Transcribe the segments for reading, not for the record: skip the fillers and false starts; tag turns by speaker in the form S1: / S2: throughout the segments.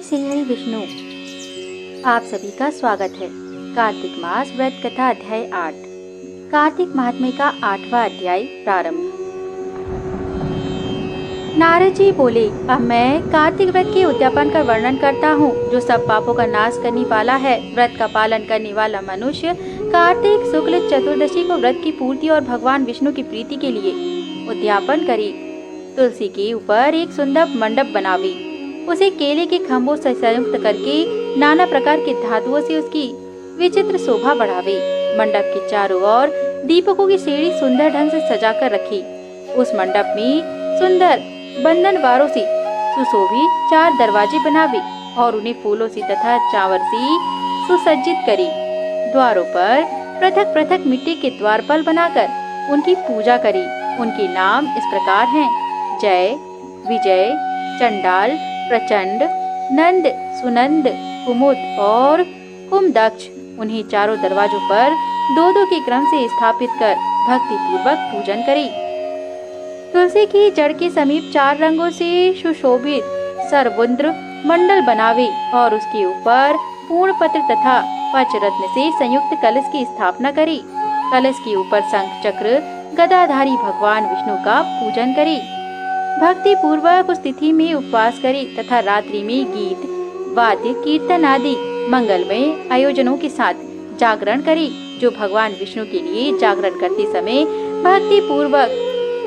S1: श्री हरि विष्णु। आप सभी का स्वागत है। कार्तिक मास व्रत कथा अध्याय 8। कार्तिक महात्म्य का 8वां अध्याय प्रारंभ। नारद जी बोले, अब मैं कार्तिक व्रत के उद्यापन का वर्णन करता हूँ, जो सब पापों का नाश करने वाला है। व्रत का पालन करने वाला मनुष्य कार्तिक शुक्ल चतुर्दशी को व्रत की पूर्ति और भगवान विष्णु की प्रीति के लिए उद्यापन करे। तुलसी के ऊपर एक सुंदर मंडप बनावे, उसे केले के खम्भों से संयुक्त करके नाना प्रकार के धातुओं से उसकी विचित्र शोभा बढ़ावे। मंडप के चारों ओर दीपकों की सीढ़ी सुंदर ढंग से सजाकर रखे। उस मंडप में सुंदर बंधनवारों से सुशोभित 4 दरवाजे बनावे और उन्हें फूलों से तथा चावल से सुसज्जित करे। द्वारों पर पृथक पृथक मिट्टी के द्वारपाल बनाकर उनकी पूजा करे। उनके नाम इस प्रकार हैं: जय, विजय, चंडाल, प्रचंड, नंद, सुनंद, कुमुद और कुमदक्ष। उन्हें चारों दरवाजों पर 2-2 के क्रम से स्थापित कर भक्ति पूर्वक पूजन करे। तुलसी की जड़ के समीप 4 रंगों से सुशोभित सरवुंद्र मंडल बनावे और उसके ऊपर पूर्ण पत्र तथा पंचरत्न से संयुक्त कलश की स्थापना करे। कलश के ऊपर शंख चक्र गदाधारी भगवान विष्णु का पूजन करे। भक्ति पूर्वक उस तिथि में उपवास करे तथा रात्रि में गीत, वाद्य, कीर्तन आदि मंगलमय आयोजनों के साथ जागरण करे। जो भगवान विष्णु के लिए जागरण करते समय भक्ति पूर्वक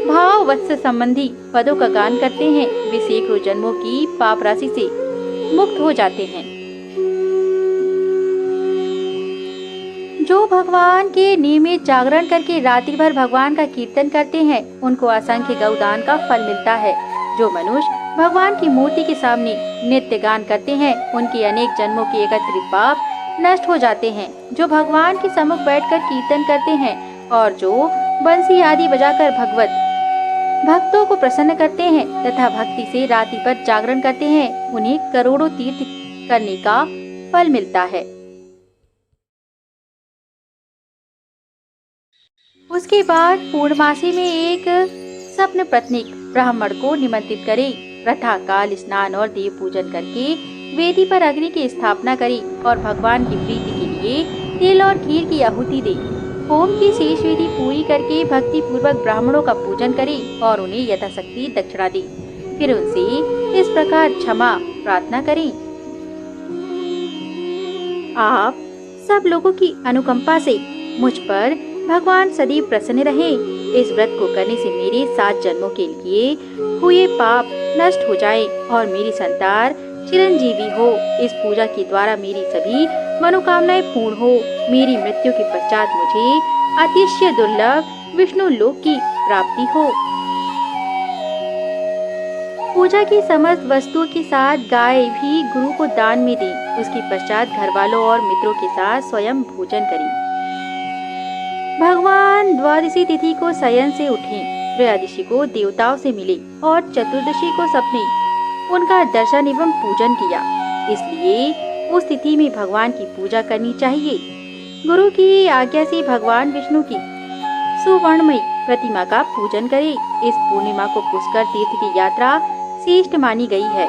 S1: भाव वत्स संबंधी पदों का गान करते हैं, वे सैकड़ों जन्मों की पाप राशि से मुक्त हो जाते हैं। जो भगवान के नियमित जागरण करके रात्रि भर भगवान का कीर्तन करते हैं, उनको असंख्य गौदान का फल मिलता है। जो मनुष्य भगवान की मूर्ति के सामने नित्य गान करते हैं, उनके अनेक जन्मों के एकत्रित पाप नष्ट हो जाते हैं। जो भगवान के सम्मुख बैठकर कीर्तन करते हैं और जो बंसी आदि बजाकर भगवत भक्तों को प्रसन्न करते हैं तथा भक्ति से रात्रि भर जागरण करते हैं, उन्हें करोड़ों तीर्थ करने का फल मिलता है। उसके बाद पूर्णमासी में एक स्वप्न पत्निक ब्राह्मण को निमंत्रित करे। प्रथा काल स्नान और देव पूजन करके वेदी पर अग्नि की स्थापना करे और भगवान की प्रीति के लिए तिल और खीर की आहुति दे। होम की शेष विधि पूरी करके भक्ति पूर्वक ब्राह्मणों का पूजन करे और उन्हें यथाशक्ति दक्षिणा दे। फिर उनसे इस प्रकार क्षमा प्रार्थना करें: आप सब लोगों की अनुकंपा से मुझ पर भगवान सदैव प्रसन्न रहे। इस व्रत को करने से मेरे 7 जन्मों के लिए हुए पाप नष्ट हो जाए और मेरी संतान चिरंजीवी हो। इस पूजा के द्वारा मेरी सभी मनोकामनाएं पूर्ण हो। मेरी मृत्यु के पश्चात मुझे अतिशय दुर्लभ विष्णु लोक की प्राप्ति हो। पूजा की समस्त वस्तुओं के साथ गाय भी गुरु को दान में दें। उसके पश्चात घर वालों और मित्रों के साथ स्वयं भोजन करें। भगवान द्वादशी तिथि को शयन से उठे, त्रयोदशी को देवताओं से मिले और चतुर्दशी को सबने उनका दर्शन एवं पूजन किया। इसलिए उस तिथि में भगवान की पूजा करनी चाहिए। गुरु की आज्ञा से भगवान विष्णु की सुवर्णमयी प्रतिमा का पूजन करें। इस पूर्णिमा को पुष्कर तीर्थ की यात्रा श्रेष्ठ मानी गई है।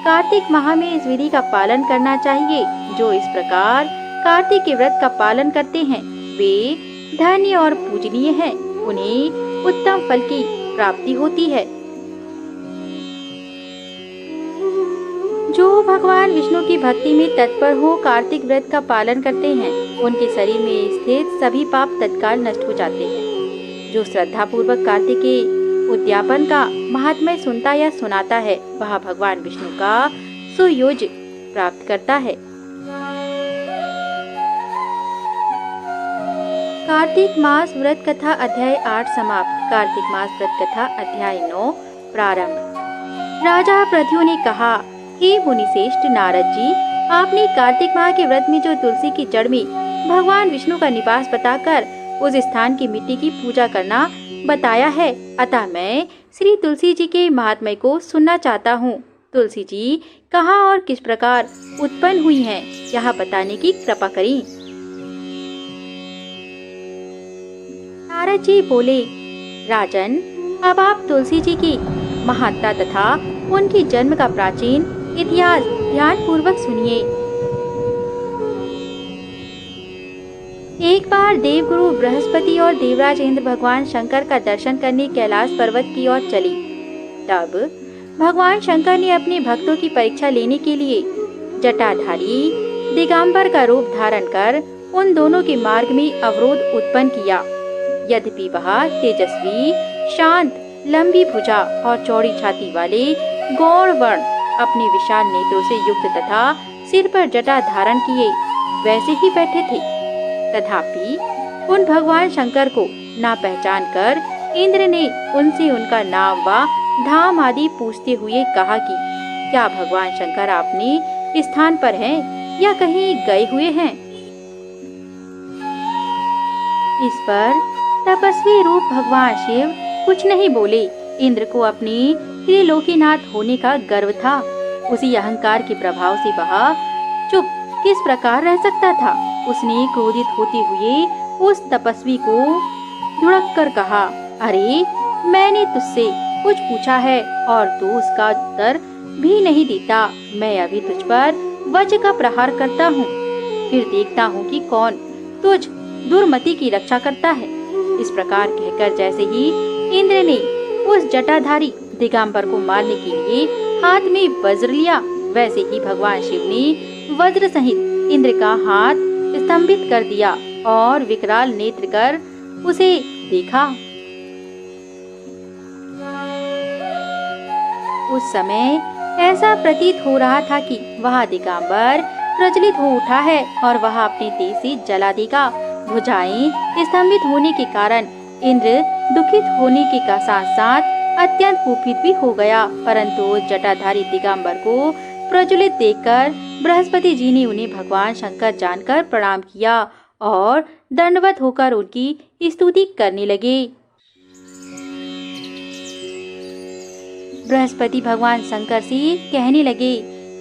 S1: कार्तिक माह में इस विधि का पालन करना चाहिए। जो इस प्रकार कार्तिक के व्रत का पालन करते हैं, वे धन्य और पूजनीय हैं। उन्हें उत्तम फल की प्राप्ति होती है। जो भगवान विष्णु की भक्ति में तत्पर हो कार्तिक व्रत का पालन करते हैं, उनके शरीर में स्थित सभी पाप तत्काल नष्ट हो जाते हैं। जो श्रद्धा पूर्वक कार्तिक के उद्यापन का महात्म्य सुनता या सुनाता है, वह भगवान विष्णु का सुयोज प्राप्त करता है। कार्तिक मास व्रत कथा अध्याय 8 समाप्त। कार्तिक मास व्रत कथा अध्याय 9 प्रारंभ। राजा पृथु ने कहा, हे मुनिश्रेष्ठ नारद जी, आपने कार्तिक माह के व्रत में जो तुलसी की जड़ में भगवान विष्णु का निवास बताकर उस स्थान की मिट्टी की पूजा करना बताया है, अतः मैं श्री तुलसी जी के महात्म्य को सुनना चाहता हूँ। तुलसी जी कहाँ और किस प्रकार उत्पन्न हुई हैं, यह बताने की कृपा करें। नारद जी बोले, राजन, अब आप तुलसी जी की महानता तथा उनकी जन्म का प्राचीन इतिहास ध्यान पूर्वक सुनिए। एक बार देवगुरु बृहस्पति और देवराज इंद्र भगवान शंकर का दर्शन करने कैलाश पर्वत की ओर चले। तब भगवान शंकर ने अपने भक्तों की परीक्षा लेने के लिए जटाधारी दिगंबर का रूप धारण कर उन दोनों के मार्ग में अवरोध उत्पन्न किया। यद्यपि वह तेजस्वी, शांत, लंबी भुजा और चौड़ी छाती वाले गौर वर्ण अपने विशाल नेत्रों से युक्त तथा सिर पर जटा धारण किए वैसे ही बैठे थे। तथापि उन भगवान शंकर को ना पहचान कर इंद्र ने उनसे उनका नाम व धाम आदि पूछते हुए कहा कि क्या भगवान शंकर अपने स्थान पर हैं या कहीं गए हुए हैं। इस पर तपस्वी रूप भगवान शिव कुछ नहीं बोले। इंद्र को अपने त्रिलोकीनाथ होने का गर्व था। उसी अहंकार के प्रभाव से वह चुप किस प्रकार रह सकता था। उसने क्रोधित होते हुए उस तपस्वी को धुड़क कर कहा, अरे मैंने तुझसे कुछ पूछा है और तू उसका उत्तर भी नहीं देता। मैं अभी तुझ पर वज्र का प्रहार करता हूँ, फिर देखता हूँ कि कौन तुझ दुर्मति की रक्षा करता है। इस प्रकार कहकर जैसे ही इंद्र ने उस जटाधारी दिगंबर को मारने के लिए हाथ में वज्र लिया, वैसे ही भगवान शिव ने वज्र सहित इंद्र का हाथ स्तंभित कर दिया और विकराल नेत्र कर उसे देखा। उस समय ऐसा प्रतीत हो रहा था कि वह दिगंबर प्रज्वलित हो उठा है और वह अपने तेज से जला देगा। भुजाएं स्तंभित होने के कारण इंद्र दुखित होने के का साथ साथ अत्यंत कुपित भी हो गया। परंतु उस जटाधारी दिगंबर को प्रज्वलित देखकर बृहस्पति जी ने उन्हें भगवान शंकर जानकर प्रणाम किया और दंडवत होकर उनकी स्तुति करने लगे। बृहस्पति भगवान शंकर से कहने लगे,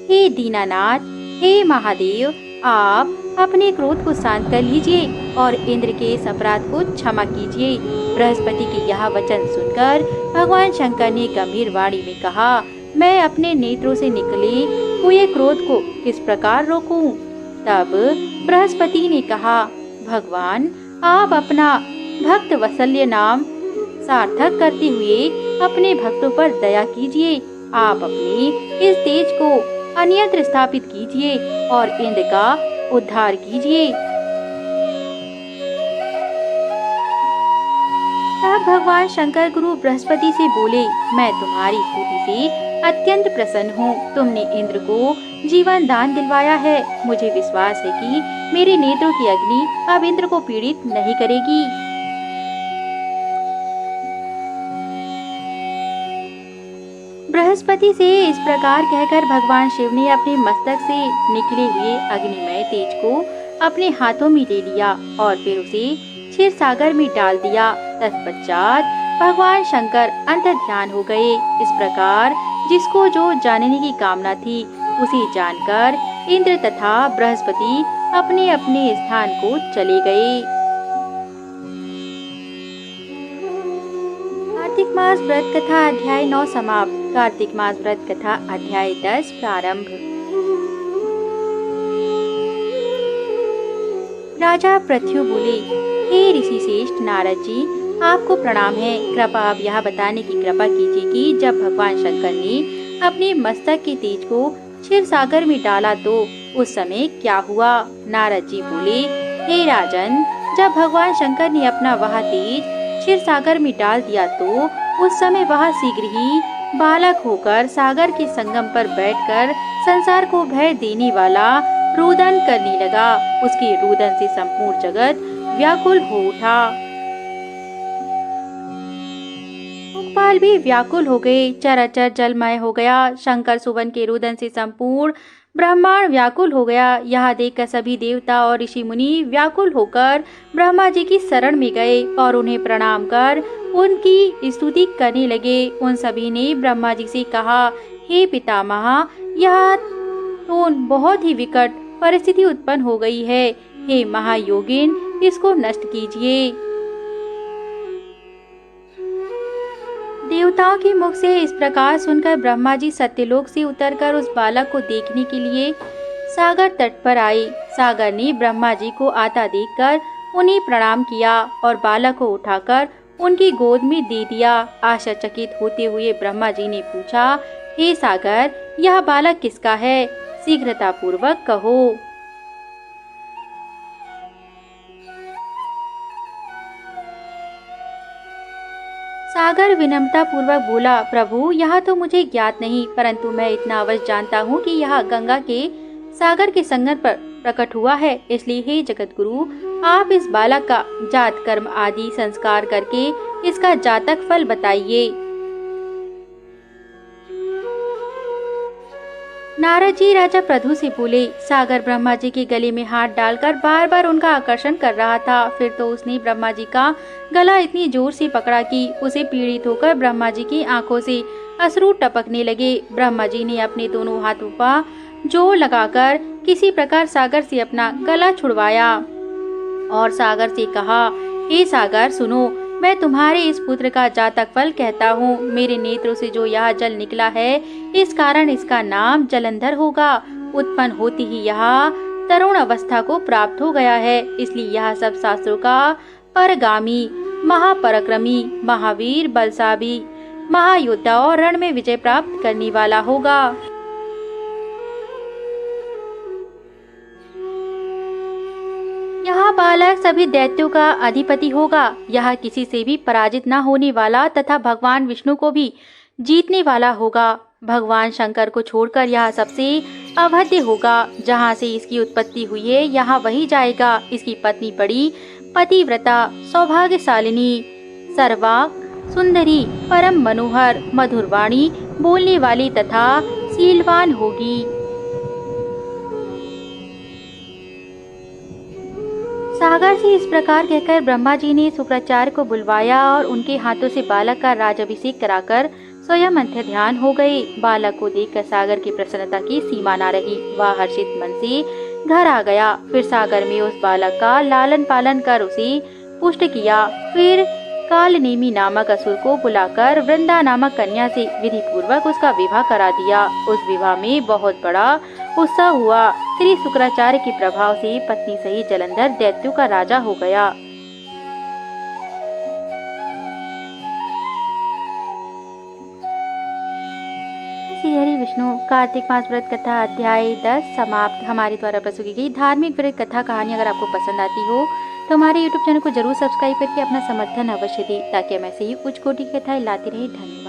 S1: हे दीनानाथ, हे महादेव, आप अपने क्रोध को शांत कर लीजिए और इंद्र के इस अपराध को क्षमा कीजिए। बृहस्पति के यह वचन सुनकर भगवान शंकर ने गंभीर वाणी में कहा, मैं अपने नेत्रों से निकले हुए क्रोध को किस प्रकार रोकूं? तब बृहस्पति ने कहा, भगवान, आप अपना भक्त वत्सल्य नाम सार्थक करते हुए अपने भक्तों पर दया कीजिए। आप अपने इस तेज को अन्यत्र स्थापित कीजिए और इंद्र का उद्धार कीजिए। तब भगवान शंकर गुरु बृहस्पति से बोले, मैं तुम्हारी स्तुति से अत्यंत प्रसन्न हूँ। तुमने इंद्र को जीवन दान दिलवाया है। मुझे विश्वास है कि मेरे नेत्रों की अग्नि अब इंद्र को पीड़ित नहीं करेगी। बृहस्पति से इस प्रकार कहकर भगवान शिव ने अपने मस्तक से निकले हुए अग्निमय तेज को अपने हाथों में ले लिया और फिर उसे क्षीर सागर में डाल दिया। तत्पश्चात भगवान शंकर अंतर्ध्यान हो गए। इस प्रकार जिसको जो जानने की कामना थी उसे जानकर इंद्र तथा बृहस्पति अपने अपने स्थान को चले गए। कार्तिक मास व्रत कथा अध्याय 9 समाप्त। कार्तिक मास व्रत कथा अध्याय 10 प्रारंभ। राजा पृथ्वी बोले, हे ऋषि श्रेष्ठ नारद जी, आपको प्रणाम है। कृपा आप यह बताने की कृपा कीजिए कि जब भगवान शंकर ने अपने मस्तक के तेज को क्षीर सागर में डाला तो उस समय क्या हुआ? नारद जी बोले, हे राजन, जब भगवान शंकर ने अपना वह तेज क्षीर सागर में डाल दिया तो उस समय वह शीघ्र ही बालक होकर सागर के संगम पर बैठकर संसार को भय देने वाला रुदन करने लगा। उसके रुदन से संपूर्ण जगत व्याकुल हो उठा। लोकपाल भी व्याकुल हो गए, चराचर जलमय हो गया। शंकर सुवन के रुदन से संपूर्ण ब्रह्मांड व्याकुल हो गया। यह देखकर सभी देवता और ऋषि मुनि व्याकुल होकर ब्रह्मा जी की शरण में गए और उन्हें प्रणाम कर उनकी स्तुति करने लगे। उन सभी ने ब्रह्मा जी से कहा, हे पितामह, यह तो बहुत ही विकट परिस्थिति उत्पन्न हो गई है। हे महायोगिन, इसको नष्ट कीजिए। देवताओं के मुख से इस प्रकार सुनकर ब्रह्मा जी सत्यलोक से उतरकर उस बालक को देखने के लिए सागर तट पर आए। सागर ने ब्रह्मा जी को आता देखकर उन्हें प्रणाम किया और बालक को उठाकर उनकी गोद में दे दिया। आश्चर्यचकित होते हुए ब्रह्मा जी ने पूछा, हे सागर, यह बालक किसका है? शीघ्रता पूर्वक कहो। सागर विनम्रता पूर्वक बोला, प्रभु, यह तो मुझे ज्ञात नहीं, परंतु मैं इतना अवश्य जानता हूँ कि यह गंगा के सागर के संगम पर प्रकट हुआ है। इसलिए हे जगत गुरु, आप इस बालक का जात कर्म आदि संस्कार करके इसका जातक फल बताइए। नारद जी राजा प्रधु से बोले। सागर ब्रह्मा जी के गले में हाथ डालकर बार बार उनका आकर्षण कर रहा था। फिर तो उसने ब्रह्मा जी का गला इतनी जोर से पकड़ा कि उसे पीड़ित होकर ब्रह्मा जी की आंखों से अश्रु टपकने लगे। ब्रह्मा जी ने अपने दोनों हाथों पर जोर लगाकर किसी प्रकार सागर से अपना गला छुड़वाया और सागर से कहा, हे सागर, सुनो, मैं तुम्हारे इस पुत्र का जातक फल कहता हूँ। मेरे नेत्रों से जो यह जल निकला है, इस कारण इसका नाम जलंधर होगा। उत्पन्न होती ही यह तरुण अवस्था को प्राप्त हो गया है, इसलिए यह सब शास्त्रों का परगामी, महापराक्रमी, महावीर, बलशाली, महायोद्धा और रण में विजय प्राप्त करने वाला होगा। यह बालक सभी दैत्यों का अधिपति होगा। यह किसी से भी पराजित न होने वाला तथा भगवान विष्णु को भी जीतने वाला होगा। भगवान शंकर को छोड़कर यह सबसे अभद्र होगा। जहाँ से इसकी उत्पत्ति हुई है, यहाँ वही जाएगा। इसकी पत्नी बड़ी पतिव्रता, सौभाग्यशालिनी, सर्वांग सुंदरी, परम मनोहर, मधुर वाणी बोलने वाली तथा शीलवान होगी। सागर से इस प्रकार कहकर ब्रह्मा जी ने शुक्राचार्य को बुलवाया और उनके हाथों से बालक का राजाभिषेक कराकर स्वयं अंतर ध्यान हो गए। बालक को देखकर सागर की प्रसन्नता की सीमा न रही। वह हर्षित मन से घर आ गया। फिर सागर में उस बालक का लालन पालन कर उसे पुष्ट किया। फिर कालनेमी नामक असुर को बुलाकर वृंदा नामक कन्या से विधि पूर्वक उसका विवाह करा दिया। उस विवाह में बहुत बड़ा उत्सव हुआ। श्री शुक्राचार्य के प्रभाव से पत्नी सहित जलंधर दैत्यों का राजा हो गया। श्री हरि विष्णु कार्तिक मास व्रत कथा अध्याय 10 समाप्त। हमारे द्वारा प्रस्तुत की गई धार्मिक व्रत कथा कहानी अगर आपको पसंद आती हो तो हमारे YouTube चैनल को जरूर सब्सक्राइब करके अपना समर्थन अवश्य दें, ताकि हम ऐसे ही उच्च कोटि की कथाएं लाते रहे। धन्यवाद।